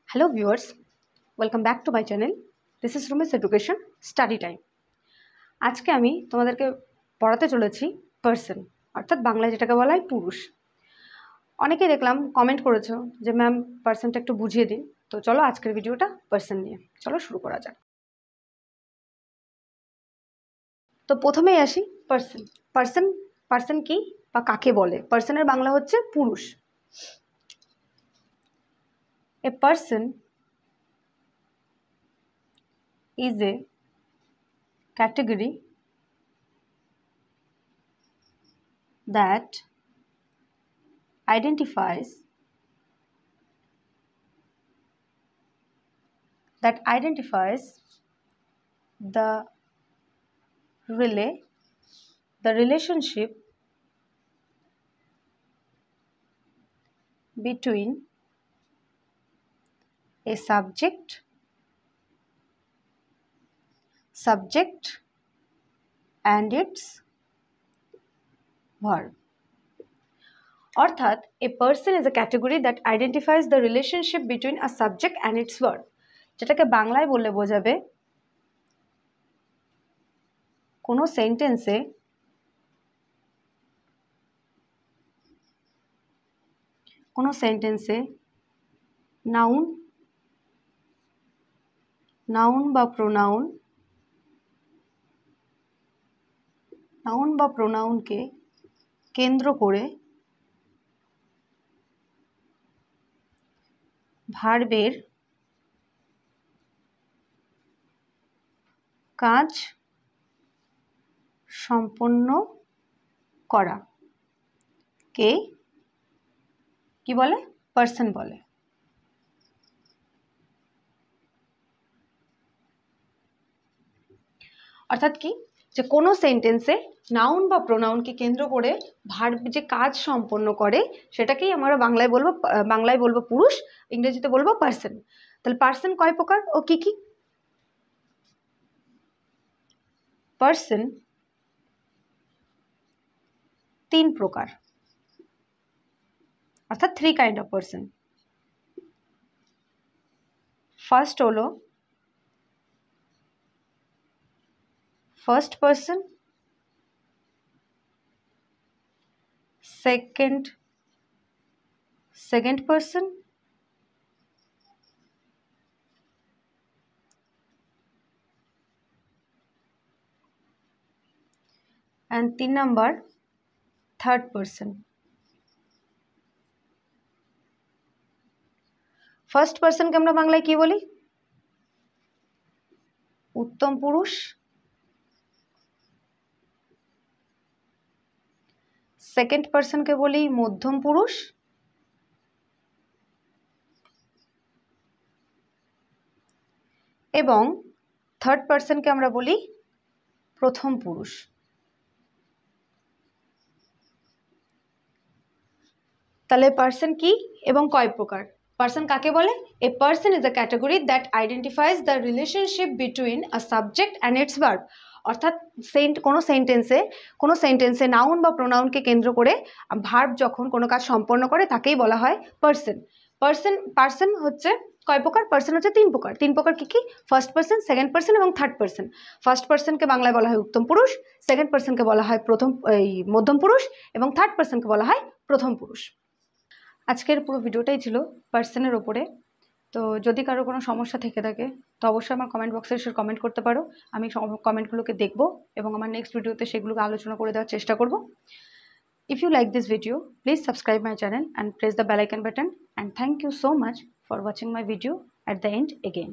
Hello viewers, welcome back to my channel. This is Rumesh Education Study Time. আজকে আমি তোমাদেরকে পড়াতে চলেছি পার্সন, অর্থাৎ বাংলায় যেটাকে বলা হয় পুরুষ। অনেকেই দেখলাম কমেন্ট করেছো যে ম্যাম পার্সনটা একটু বুঝিয়ে দিন। তো চলো আজকের ভিডিওটা পার্সন নিয়ে, চলো শুরু করা যাক। তো প্রথমেই আসি পার্সন। পার্সন কি বা কাকে বলে? পার্সনের বাংলা হচ্ছে পুরুষ। A person is a category that identifies the relationship between a subject and its verb. অর্থাৎ a person is a category that identifies the relationship between a subject and its verb, যেটাকে বাংলায় বললে বোঝাবে কোনো সেন্টেন্সে নাউন বা প্রোনাউনকে কেন্দ্র করে ভার্বের কাজ সম্পন্ন করা কে কি বলে? পার্সন বলে। অর্থাৎ কি, যে কোনো সেন্টেন্সে নাউন বা প্রোনাউনকে কেন্দ্র করে ভার্ব যে কাজ সম্পন্ন করে সেটাকেই আমরা বাংলায় বলবো পুরুষ, ইংরেজিতে বলবো পার্সন। তাহলে পার্সন কয় প্রকার ও কি কি? পার্সন 3 প্রকার, অর্থাৎ 3 কাইন্ড অফ পার্সন। ফার্স্ট হলো first person, second person, and 3 number third person. First পার্সনকে আমরা বাংলায় কি বলি? উত্তম পুরুষ। সেকেন্ড পার্সনকে বলি মধ্যম পুরুষ। এবং থার্ড পার্সনকে আমরা বলি প্রথম পুরুষ। তাহলে পার্সন কি এবং কয় প্রকার? পার্সন কাকে বলে? A person is a category that identifies the relationship between a subject and it's verb. অর্থাৎ কোনো সেন্টেন্সে নাউন বা প্রোনাউনকে কেন্দ্র করে ভার্ব যখন কোনো কাজ সম্পন্ন করে তাকেই বলা হয় পার্সন। পার্সন হচ্ছে কয় প্রকার? পার্সন হচ্ছে 3 প্রকার। 3 প্রকার কি কি? ফার্স্ট পার্সন, সেকেন্ড পার্সন এবং থার্ড পার্সন। ফার্স্ট পার্সনকে বাংলায় বলা হয় উত্তম পুরুষ, সেকেন্ড পার্সনকে বলা হয় মধ্যম পুরুষ এবং থার্ড পার্সনকে বলা হয় প্রথম পুরুষ। আজকের পুরো ভিডিওটাই ছিল পার্সনের ওপরে। তো যদি কারো কোনো সমস্যা থেকে থাকে তো অবশ্যই আমার কমেন্ট বক্সে এসে কমেন্ট করতে পারো। আমি কমেন্টগুলোকে দেখব এবং আমার নেক্সট ভিডিওতে সেগুলোকে আলোচনা করে দেওয়ার চেষ্টা করব। If you like this video, please subscribe my channel and press the bell icon button, and thank you so much for watching my video at the end again.